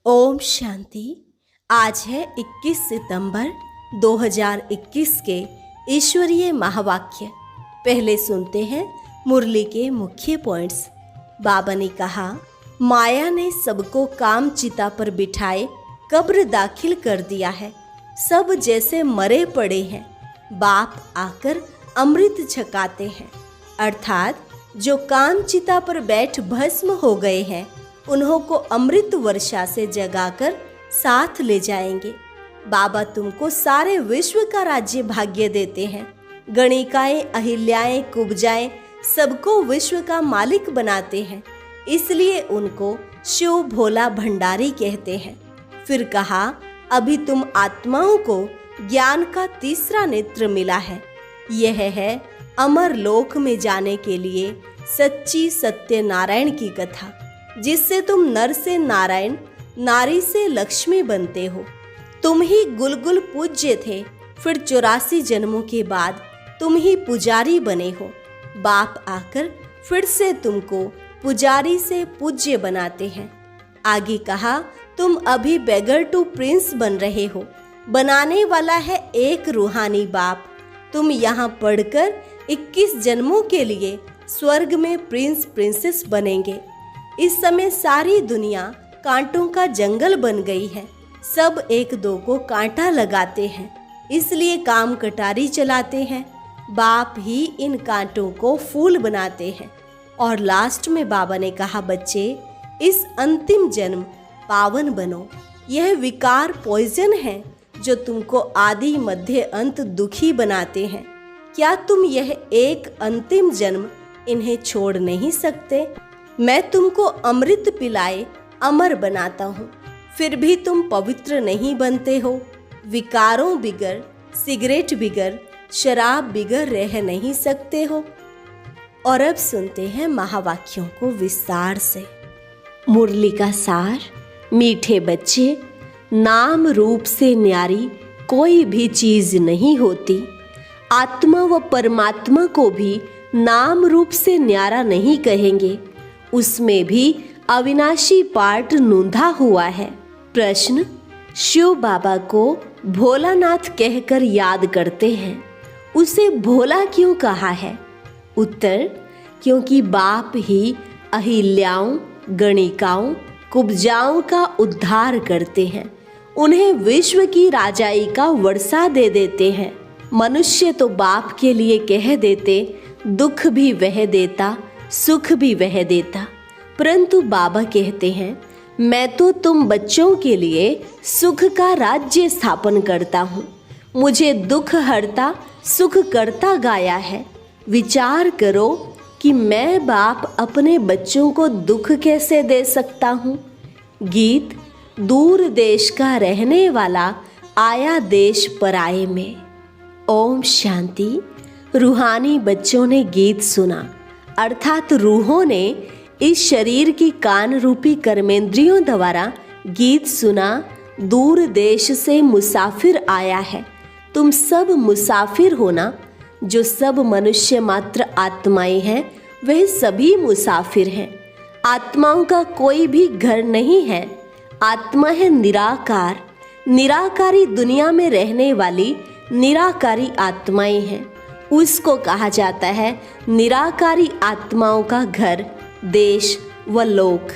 ओम शांति। आज है 21 सितंबर 2021 के ईश्वरीय महावाक्य। पहले सुनते हैं मुरली के मुख्य पॉइंट्स। बाबा ने कहा, माया ने सबको काम चिता पर बिठाए कब्र दाखिल कर दिया है। सब जैसे मरे पड़े हैं। बाप आकर अमृत छकाते हैं, अर्थात जो काम चिता पर बैठ भस्म हो गए हैं उन्हों को अमृत वर्षा से जगाकर साथ ले जाएंगे। बाबा तुमको सारे विश्व का राज्य भाग्य देते हैं। गणिकाएं, अहिल्याएं, कुब्जाएं सबको विश्व का मालिक बनाते हैं, इसलिए उनको शिव भोला भंडारी कहते हैं। फिर कहा, अभी तुम आत्माओं को ज्ञान का तीसरा नेत्र मिला है। यह है अमर लोक में जाने के लिए सच्ची सत्य नारायण की कथा, जिससे तुम नर से नारायण, नारी से लक्ष्मी बनते हो। तुम ही गुलगुल पूज्य थे, फिर 84 जन्मों के बाद तुम ही पुजारी बने हो। बाप आकर फिर से तुमको पुजारी से पूज्य बनाते हैं। आगे कहा, तुम अभी बेगर टू प्रिंस बन रहे हो। बनाने वाला है एक रूहानी बाप। तुम यहाँ पढ़कर 21 जन्मों के लिए स्वर्ग में प्रिंस प्रिंसेस बनेंगे। इस समय सारी दुनिया कांटों का जंगल बन गई है। सब एक दो को कांटा लगाते हैं, इसलिए काम कटारी चलाते हैं। बाप ही इन कांटों को फूल बनाते हैं। और लास्ट में बाबा ने कहा, बच्चे इस अंतिम जन्म पावन बनो। यह विकार पॉइजन है जो तुमको आदि मध्य अंत दुखी बनाते हैं। क्या तुम यह एक अंतिम जन्म इन्हें छोड़ नहीं सकते? मैं तुमको अमृत पिलाए अमर बनाता हूँ, फिर भी तुम पवित्र नहीं बनते हो। विकारों बिगर, सिगरेट बिगर, शराब बिगर रह नहीं सकते हो। और अब सुनते हैं महावाक्यों को विस्तार से। मुरली का सार। मीठे बच्चे, नाम रूप से न्यारी कोई भी चीज नहीं होती। आत्मा व परमात्मा को भी नाम रूप से न्यारा नहीं कहेंगे। उसमें भी अविनाशी पार्ट नूंधा हुआ है। प्रश्न, शिव बाबा को भोलानाथ कहकर याद करते हैं, उसे भोला क्यों कहा है? उत्तर, क्योंकि बाप ही अहिल्याओं, गणिकाओं, कुब्जाओं का उद्धार करते हैं। उन्हें विश्व की राजाई का वर्षा दे देते हैं। मनुष्य तो बाप के लिए कह देते, दुख भी वह देता, सुख भी वह देता, परंतु बाबा कहते हैं, मैं तो तुम बच्चों के लिए सुख का राज्य स्थापन करता हूँ। मुझे दुख हरता, सुख करता गाया है। विचार करो कि मैं बाप अपने बच्चों को दुख कैसे दे सकता हूँ। गीत, दूर देश का रहने वाला आया देश पराए में। ओम शांति। रूहानी बच्चों ने गीत सुना, अर्थात रूहों ने इस शरीर की कान रूपी कर्मेंद्रियों द्वारा गीत सुना। दूर देश से मुसाफिर आया है। तुम सब मुसाफिर हो ना। जो सब मनुष्य मात्र आत्माएं हैं, वह सभी मुसाफिर हैं। आत्माओं का कोई भी घर नहीं है। आत्मा है निराकार। निराकारी दुनिया में रहने वाली निराकारी आत्माएं हैं। उसको कहा जाता है निराकारी आत्माओं का घर, देश व लोक।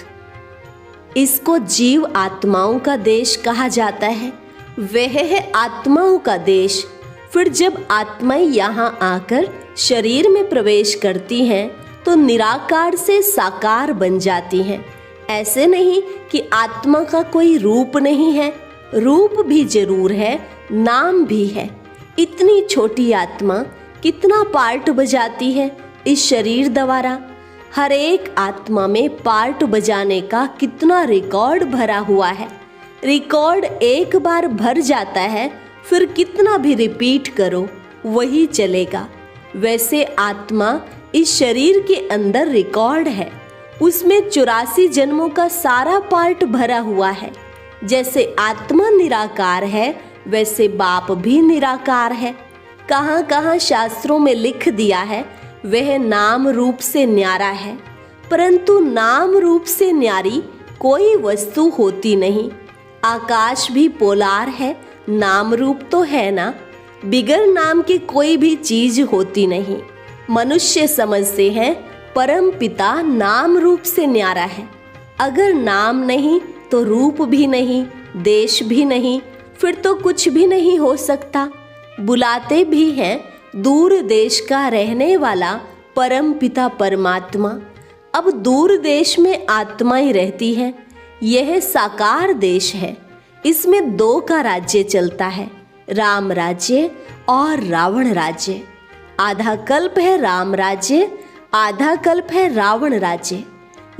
इसको जीव आत्माओं का देश कहा जाता है। वह है आत्माओं का देश। फिर जब आत्माएं यहाँ आकर शरीर में प्रवेश करती हैं तो निराकार से साकार बन जाती हैं। ऐसे नहीं कि आत्मा का कोई रूप नहीं है। रूप भी जरूर है, नाम भी है। इतनी छोटी आत्मा कितना पार्ट बजाती है इस शरीर द्वारा। हर एक आत्मा में पार्ट बजाने का कितना रिकॉर्ड भरा हुआ है। रिकॉर्ड एक बार भर जाता है, फिर कितना भी रिपीट करो वही चलेगा। वैसे आत्मा इस शरीर के अंदर रिकॉर्ड है। उसमें 84 जन्मों का सारा पार्ट भरा हुआ है। जैसे आत्मा निराकार है, वैसे बाप भी निराकार है। कहाँ कहाँ शास्त्रों में लिख दिया है वह नाम रूप से न्यारा है, परंतु नाम रूप से न्यारी कोई वस्तु होती नहीं। आकाश भी पोलार है, नाम रूप तो है ना। बिगर नाम के कोई भी चीज होती नहीं। मनुष्य समझते हैं परम पिता नाम रूप से न्यारा है। अगर नाम नहीं तो रूप भी नहीं, देश भी नहीं, फिर तो कुछ भी नहीं हो सकता। बुलाते भी हैं दूर देश का रहने वाला परम पिता परमात्मा। अब दूर देश में आत्मा ही रहती है। यह साकार देश है। इसमें दो का राज्य चलता है, राम राज्य और रावण राज्य। आधा कल्प है राम राज्य, आधा कल्प है रावण राज्य।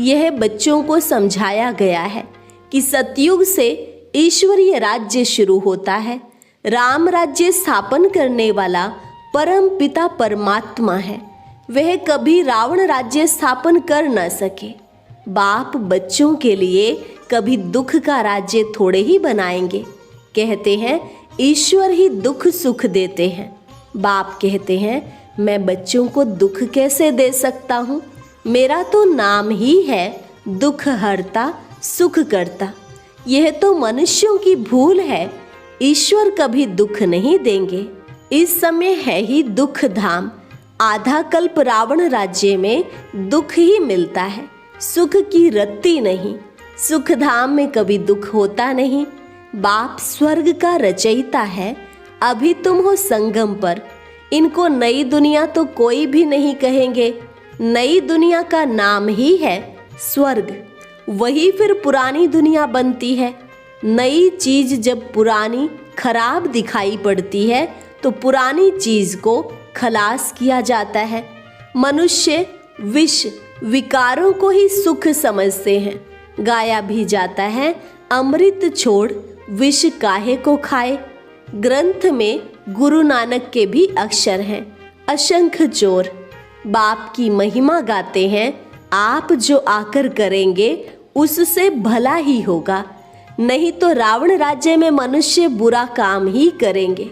यह बच्चों को समझाया गया है कि सतयुग से ईश्वरीय राज्य शुरू होता है। राम राज्य स्थापन करने वाला परम पिता परमात्मा है। वह कभी रावण राज्य स्थापन कर न सके। बाप बच्चों के लिए कभी दुख का राज्य थोड़े ही बनाएंगे। कहते हैं ईश्वर ही दुख सुख देते हैं। बाप कहते हैं मैं बच्चों को दुख कैसे दे सकता हूँ। मेरा तो नाम ही है दुख हरता सुख करता। यह तो मनुष्यों की भूल है। ईश्वर कभी दुख नहीं देंगे। इस समय है ही दुख धाम। आधा कल्प रावण राज्य में दुख ही मिलता है, सुख की रत्ती नहीं। सुख धाम में कभी दुख होता नहीं। बाप स्वर्ग का रचयिता है। अभी तुम हो संगम पर। इनको नई दुनिया तो कोई भी नहीं कहेंगे। नई दुनिया का नाम ही है स्वर्ग। वही फिर पुरानी दुनिया बनती है। नई चीज जब पुरानी खराब दिखाई पड़ती है तो पुरानी चीज को खलास किया जाता है। मनुष्य विष विकारों को ही सुख समझते हैं। गाया भी जाता है अमृत छोड़ विष काहे को खाए। ग्रंथ में गुरु नानक के भी अक्षर हैं, अशंख चोर। बाप की महिमा गाते हैं। आप जो आकर करेंगे उससे भला ही होगा, नहीं तो रावण राज्य में मनुष्य बुरा काम ही करेंगे।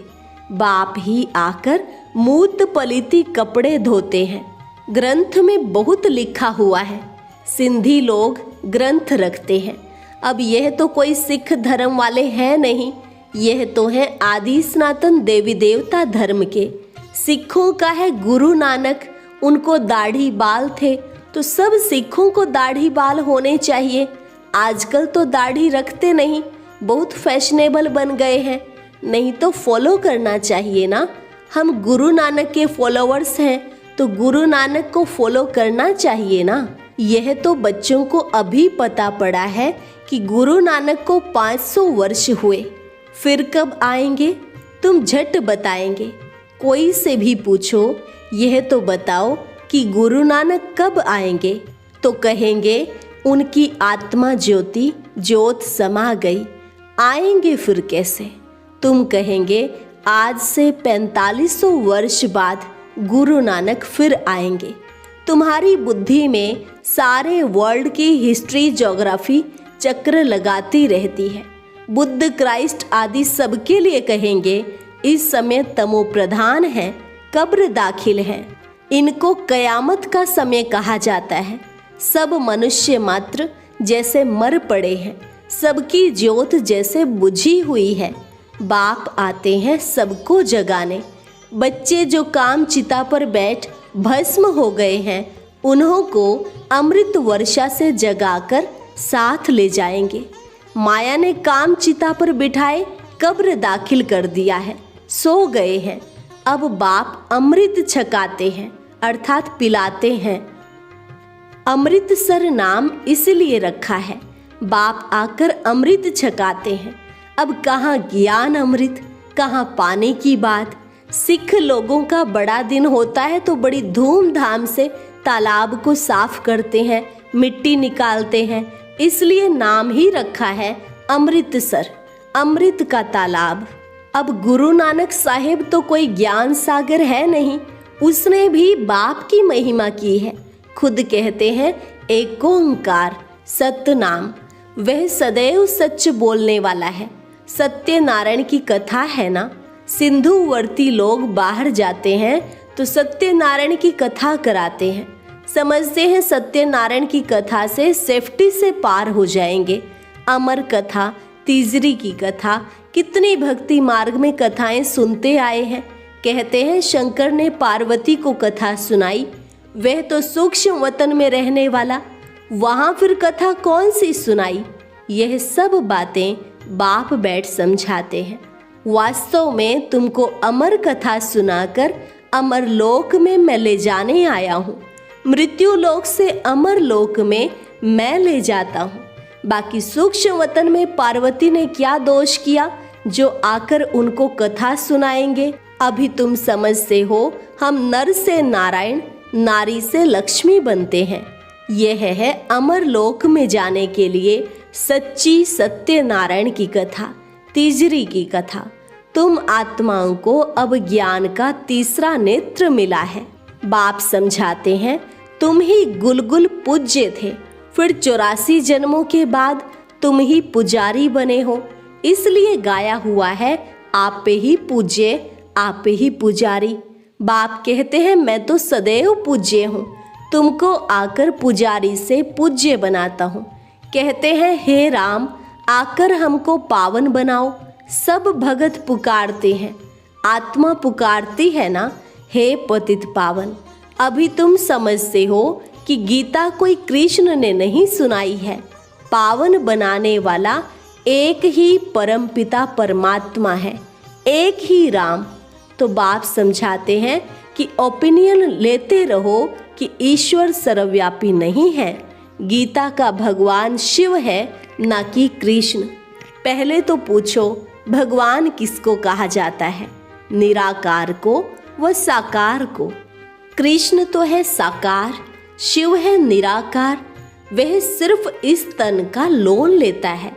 बाप ही आकर मूत पलीती कपड़े धोते हैं। ग्रंथ में बहुत लिखा हुआ है। सिंधी लोग ग्रंथ रखते हैं। अब यह तो कोई सिख धर्म वाले हैं नहीं। यह तो है आदि सनातन देवी देवता धर्म के। सिखों का है गुरु नानक। उनको दाढ़ी बाल थे तो सब सिखों को दाढ़ी बाल होने चाहिए। आजकल तो दाढ़ी रखते नहीं, बहुत फैशनेबल बन गए हैं। नहीं तो फॉलो करना चाहिए ना। हम गुरु नानक के फॉलोअर्स हैं तो गुरु नानक को फॉलो करना चाहिए ना। यह तो बच्चों को अभी पता पड़ा है कि गुरु नानक को 500 वर्ष हुए। फिर कब आएंगे तुम झट बताएंगे। कोई से भी पूछो यह तो बताओ कि गुरु नानक कब आएंगे, तो कहेंगे उनकी आत्मा ज्योति ज्योत समा गई। आएंगे फिर कैसे। तुम कहेंगे आज से 4500 वर्ष बाद गुरु नानक फिर आएंगे। तुम्हारी बुद्धि में सारे वर्ल्ड की हिस्ट्री ज्योग्राफी चक्र लगाती रहती है। बुद्ध क्राइस्ट आदि सबके लिए कहेंगे इस समय तमो प्रधान है, कब्र दाखिल है। इनको कयामत का समय कहा जाता है। सब मनुष्य मात्र जैसे मर पड़े हैं, सबकी ज्योत जैसे बुझी हुई है। बाप आते हैं सबको जगाने। बच्चे जो काम चिता पर बैठ भस्म हो गए हैं उन्हों को अमृत वर्षा से जगाकर साथ ले जाएंगे। माया ने काम चिता पर बिठाए कब्र दाखिल कर दिया है, सो गए हैं। अब बाप अमृत छकाते हैं अर्थात पिलाते हैं। अमृतसर नाम इसलिए रखा है, बाप आकर अमृत छकाते हैं। अब कहाँ ज्ञान अमृत, कहाँ पाने की बात। सिख लोगों का बड़ा दिन होता है तो बड़ी धूमधाम से तालाब को साफ करते हैं, मिट्टी निकालते हैं। इसलिए नाम ही रखा है अमृतसर, अमृत का तालाब। अब गुरु नानक साहिब तो कोई ज्ञान सागर है नहीं, उसने भी बाप की महिमा की है। खुद कहते हैं एक ओंकार सतनाम, वह सदैव सच बोलने वाला है। सत्यनारायण की कथा है ना, सिंधुवर्ती लोग बाहर जाते हैं तो सत्यनारायण की कथा कराते हैं। समझते हैं सत्यनारायण की कथा से सेफ्टी से पार हो जाएंगे। अमर कथा, तीजरी की कथा, कितनी भक्ति मार्ग में कथाएं सुनते आए हैं। कहते हैं शंकर ने पार्वती को कथा सुनाई, वह तो सूक्ष्म वतन में रहने वाला, वहां फिर कथा कौन सी सुनाई। यह सब बातें बाप बैठ समझाते हैं। वास्तव में तुमको अमर कथा सुनाकर अमर लोक में मैं ले जाने आया हूँ। मृत्यु लोक से अमर लोक में मैं ले जाता हूँ। बाकी सूक्ष्म वतन में पार्वती ने क्या दोष किया जो आकर उनको कथा सुनाएंगे। अभी तुम समझते हो हम नर से नारायण, नारी से लक्ष्मी बनते हैं। यह है अमर लोक में जाने के लिए सच्ची सत्यनारायण की कथा, तीजरी की कथा। तुम आत्माओं को अब ज्ञान का तीसरा नेत्र मिला है। बाप समझाते हैं तुम ही गुलगुल पूज्य थे, फिर 84 जन्मों के बाद तुम ही पुजारी बने हो, इसलिए गाया हुआ है आप पे ही पूज्य, आप पे ही पुजारी। बाप कहते हैं मैं तो सदैव पूज्य हूँ, तुमको आकर पुजारी से पूज्य बनाता हूँ। कहते हैं हे राम आकर हमको पावन बनाओ। सब भगत पुकारते हैं, आत्मा पुकारती है ना, हे पतित पावन। अभी तुम समझते हो कि गीता कोई कृष्ण ने नहीं सुनाई है। पावन बनाने वाला एक ही परम पिता परमात्मा है, एक ही राम। तो बाप समझाते हैं कि ओपिनियन लेते रहो कि ईश्वर सर्वव्यापी नहीं है। गीता का भगवान शिव है, ना कि कृष्ण। पहले तो पूछो भगवान किसको कहा जाता है, निराकार को व साकार को। कृष्ण तो है साकार, शिव है निराकार। वह सिर्फ इस तन का लोन लेता है,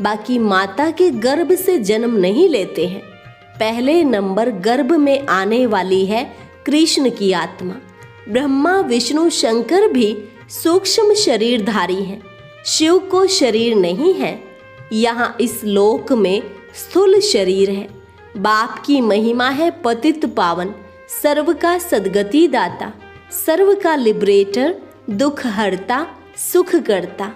बाकी माता के गर्भ से जन्म नहीं लेते हैं। पहले नंबर गर्भ में आने वाली है कृष्ण की आत्मा। ब्रह्मा विष्णु शंकर भी सूक्ष्म शरीरधारी हैं, शिव को शरीर नहीं है। यहाँ इस लोक में स्थूल शरीर है। बाप की महिमा है पतित पावन, सर्व का सद्गति दाता, सर्व का लिबरेटर, दुख हरता, सुख करता।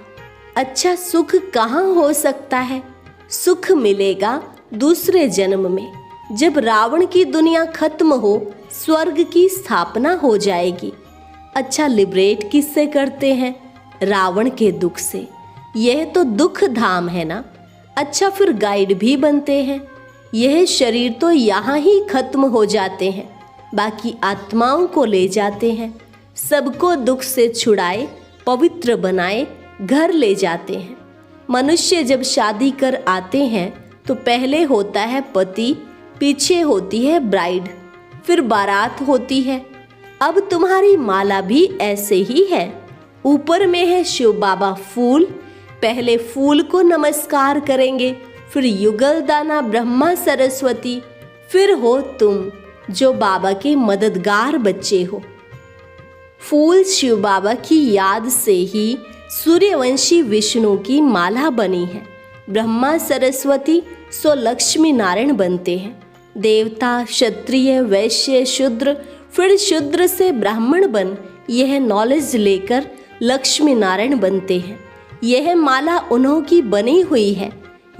अच्छा सुख कहाँ हो सकता है? सुख मिलेगा दूसरे जन्म में, जब रावण की दुनिया खत्म हो, स्वर्ग की स्थापना हो जाएगी। अच्छा लिबरेट किससे करते हैं? रावण के दुख से। यह तो दुख धाम है ना। अच्छा फिर गाइड भी बनते हैं। यह शरीर तो यहाँ ही खत्म हो जाते हैं, बाकी आत्माओं को ले जाते हैं, सबको दुख से छुड़ाए, पवित्र बनाए, घर ले जाते हैं। मनुष्य जब शादी कर आते हैं तो पहले होता है पति, पीछे होती है ब्राइड, फिर बारात होती है। अब तुम्हारी माला भी ऐसे ही है। ऊपर में है शिव बाबा फूल, पहले फूल को नमस्कार करेंगे, फिर युगल दाना ब्रह्मा सरस्वती, फिर हो तुम जो बाबा के मददगार बच्चे हो। फूल शिव बाबा की याद से ही सूर्यवंशी विष्णु की माला बनी है। ब्रह्मा सरस्वती सो लक्ष्मी नारायण बनते हैं। देवता, क्षत्रिय, वैश्य, शूद्र, फिर शूद्र से ब्राह्मण बन यह नॉलेज लेकर लक्ष्मी नारायण बनते हैं। यह माला उन्हों की बनी हुई है।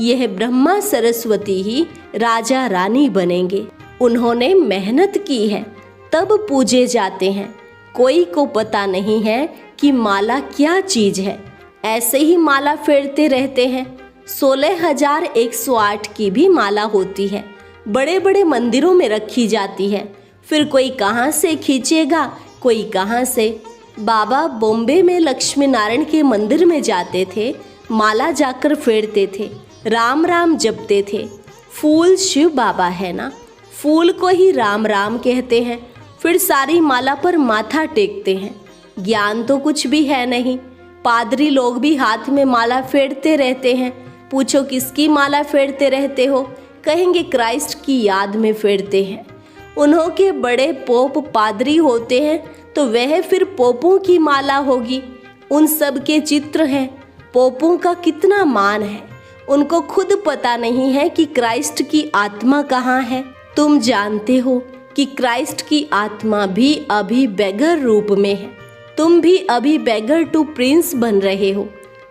यह ब्रह्मा सरस्वती ही राजा रानी बनेंगे। उन्होंने मेहनत की है, तब पूजे जाते हैं। कोई को पता नहीं है कि माला क्या चीज है, ऐसे ही माला फेरते रहते हैं। 16,108 की भी माला होती है, बड़े बड़े मंदिरों में रखी जाती है। फिर कोई कहाँ से खींचेगा, कोई कहाँ से। बाबा बॉम्बे में लक्ष्मी नारायण के मंदिर में जाते थे, माला जाकर फेरते थे, राम राम जपते थे। फूल शिव बाबा है ना, फूल को ही राम राम कहते हैं। फिर सारी माला पर माथा टेकते हैं। ज्ञान तो कुछ भी है नहीं। पादरी लोग भी हाथ में माला फेरते रहते हैं। पूछो किसकी माला फेरते रहते हो, कहेंगे क्राइस्ट की याद में फेरते हैं। उन्हों के बड़े पोप पादरी होते हैं तो वह फिर पोपों की माला होगी। उन सब के चित्र हैं। पोपों का कितना मान है, उनको खुद पता नहीं है कि क्राइस्ट की आत्मा कहाँ है। तुम जानते हो कि क्राइस्ट की आत्मा भी अभी बेगर रूप में है। तुम भी अभी बेगर टू प्रिंस बन रहे हो।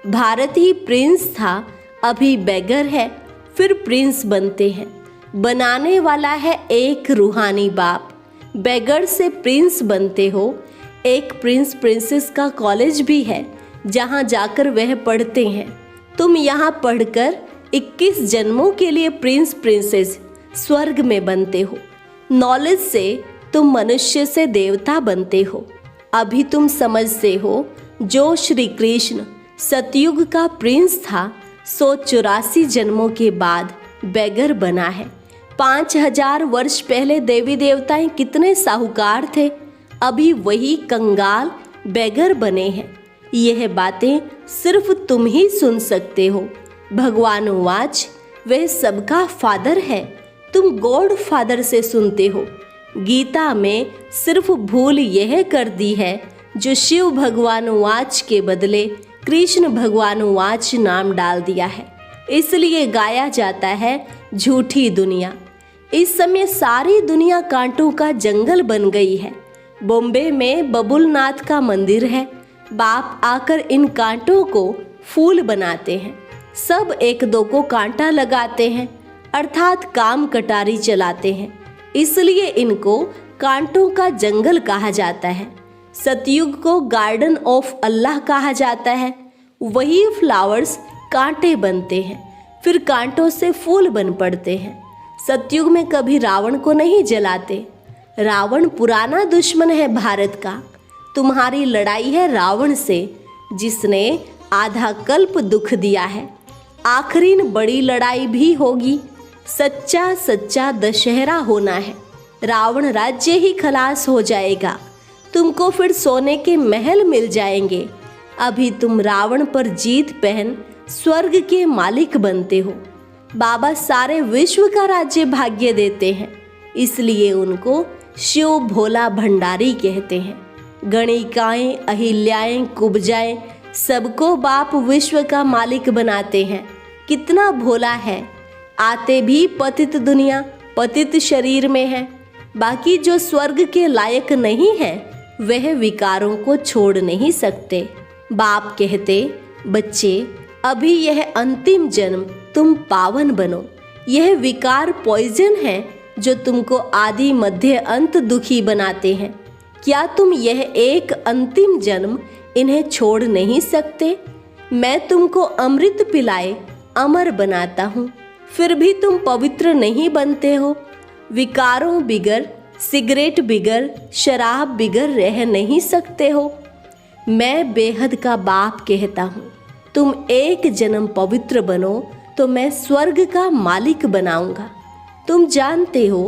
भारत ही प्रिंस था, अभी बेगर है, फिर प्रिंस बनते हैं। बनाने वाला है एक रूहानी बाप। बेगर से प्रिंस बनते हो। एक प्रिंस प्रिंसेस का कॉलेज भी है जहाँ जाकर वह पढ़ते हैं। तुम यहाँ पढ़कर 21 जन्मों के लिए प्रिंस प्रिंसेस स्वर्ग में बनते हो। नॉलेज से तुम मनुष्य से देवता बनते हो। अभी तुम समझते हो जो श्री कृष्ण सतयुग का प्रिंस था 184 जन्मों के बाद बेगर बना है। 5000 वर्ष पहले देवी देवताएं कितने साहूकार थे, अभी वही कंगाल बेगर बने हैं। यह बातें सिर्फ तुम ही सुन सकते हो। भगवान वाच वह सबका फादर है, तुम गॉड फादर से सुनते हो। गीता में सिर्फ भूल यह कर दी है जो शिव भगवान वाच के बदले कृष्ण भगवान वाच नाम डाल दिया है, इसलिए गाया जाता है झूठी दुनिया। इस समय सारी दुनिया कांटों का जंगल बन गई है। बॉम्बे में बबुलनाथ का मंदिर है। बाप आकर इन कांटों को फूल बनाते हैं। सब एक दो को कांटा लगाते हैं, अर्थात काम कटारी चलाते हैं, इसलिए इनको कांटों का जंगल कहा जाता है। सतयुग को गार्डन ऑफ अल्लाह कहा जाता है। वही फ्लावर्स कांटे बनते हैं, फिर कांटों से फूल बन पड़ते हैं। सतयुग में कभी रावण को नहीं जलाते। रावण पुराना दुश्मन है भारत का। तुम्हारी लड़ाई है रावण से, जिसने आधा कल्प दुख दिया है। आखिरी बड़ी लड़ाई भी होगी। सच्चा सच्चा दशहरा होना है। रावण राज्य ही खलास हो जाएगा। तुमको फिर सोने के महल मिल जाएंगे। अभी तुम रावण पर जीत पहन स्वर्ग के मालिक बनते हो। बाबा सारे विश्व का राज्य भाग्य देते हैं, इसलिए उनको शिव भोला भंडारी कहते हैं। गणिकाएं, अहिल्याएं, कुब्जाएं, सबको बाप विश्व का मालिक बनाते हैं। कितना भोला है। आते भी पतित दुनिया, पतित शरीर में है। बाकी जो स्वर्ग के लायक नहीं है वह विकारों को छोड़ नहीं सकते। बाप कहते, बच्चे अभी यह अंतिम जन्म तुम पावन बनो। यह विकार पॉइजन है जो तुमको आदि मध्य अंत दुखी बनाते हैं। क्या तुम यह एक अंतिम जन्म इन्हें छोड़ नहीं सकते? मैं तुमको अमृत पिलाए अमर बनाता हूँ, फिर भी तुम पवित्र नहीं बनते हो। विकारों बिगर, सिगरेट बिगर, शराब बिगर रह नहीं सकते हो। मैं बेहद का बाप कहता हूँ, तुम एक जन्म पवित्र बनो तो मैं स्वर्ग का मालिक बनाऊंगा। तुम जानते हो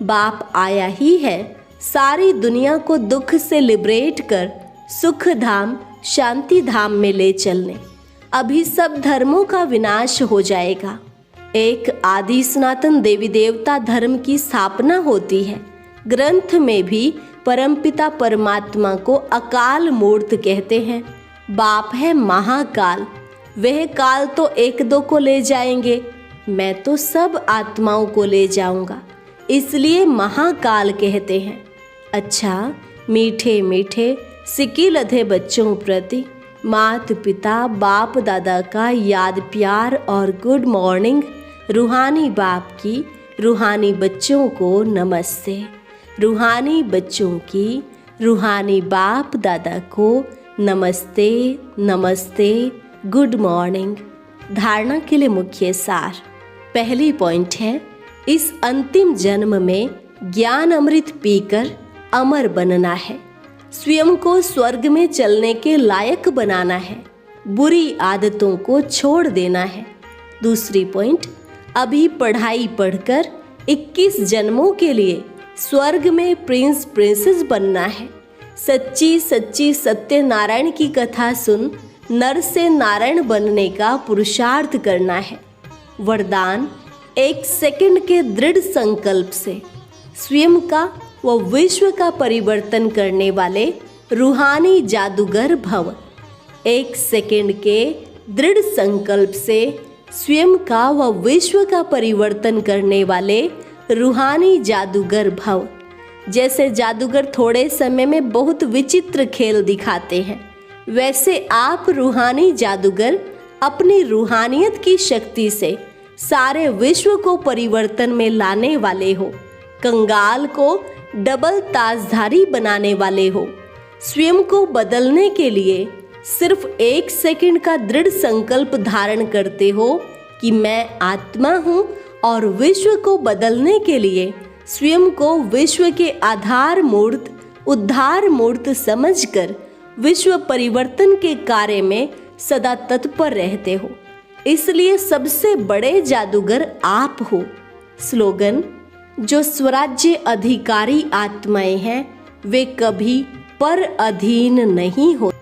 बाप आया ही है सारी दुनिया को दुख से लिबरेट कर सुख धाम, शांति धाम में ले चलने। अभी सब धर्मों का विनाश हो जाएगा। एक आदि सनातन देवी देवता धर्म की स्थापना होती है। ग्रंथ में भी परमपिता परमात्मा को अकाल मूर्त कहते हैं। बाप है महाकाल। वह काल तो एक दो को ले जाएंगे, मैं तो सब आत्माओं को ले जाऊंगा, इसलिए महाकाल कहते हैं। अच्छा, मीठे मीठे सिक्की लधे बच्चों प्रति माता पिता बाप दादा का याद प्यार और गुड मॉर्निंग। रूहानी बाप की रूहानी बच्चों को नमस्ते। रूहानी बच्चों की रूहानी बाप दादा को नमस्ते नमस्ते, गुड मॉर्निंग। धारणा के लिए मुख्य सार। पहली पॉइंट है, इस अंतिम जन्म में ज्ञान अमृत पीकर अमर बनना है। स्वयं को स्वर्ग में चलने के लायक बनाना है। बुरी आदतों को छोड़ देना है। दूसरी पॉइंट, अभी पढ़ाई पढ़कर 21 जन्मों के लिए स्वर्ग में प्रिंस प्रिंसेस बनना है। सच्ची सच्ची सत्यनारायण की कथा सुन नर से नारायण बनने का पुरुषार्थ करना है। वरदान, 1 सेकंड के दृढ़ संकल्प से स्वयं का व विश्व का परिवर्तन करने वाले रूहानी जादूगर भव। 1 सेकंड के दृढ़ संकल्प से स्वयं का व विश्व का परिवर्तन करने वाले रूहानी जादूगर भव। जैसे जादूगर थोड़े समय में बहुत विचित्र खेल दिखाते हैं, वैसे आप रूहानी जादूगर अपनी रूहानियत की शक्ति से सारे विश्व को परिवर्तन में लाने वाले हो, कंगाल को डबल ताजधारी बनाने वाले हो। स्वयं को बदलने के लिए सिर्फ 1 सेकंड का दृढ़ संकल्प धारण करते हो कि मैं आत्मा हूँ, और विश्व को बदलने के लिए स्वयं को विश्व के आधार मूर्त, उद्धार मूर्त समझकर विश्व परिवर्तन के कार्य में सदा तत्पर रहते हो। इसलिए सबसे बड़े जादूगर आप हो। स्लोगन: जो स्वराज्य अधिकारी आत्माएं हैं वे कभी पर अधीन नहीं हो।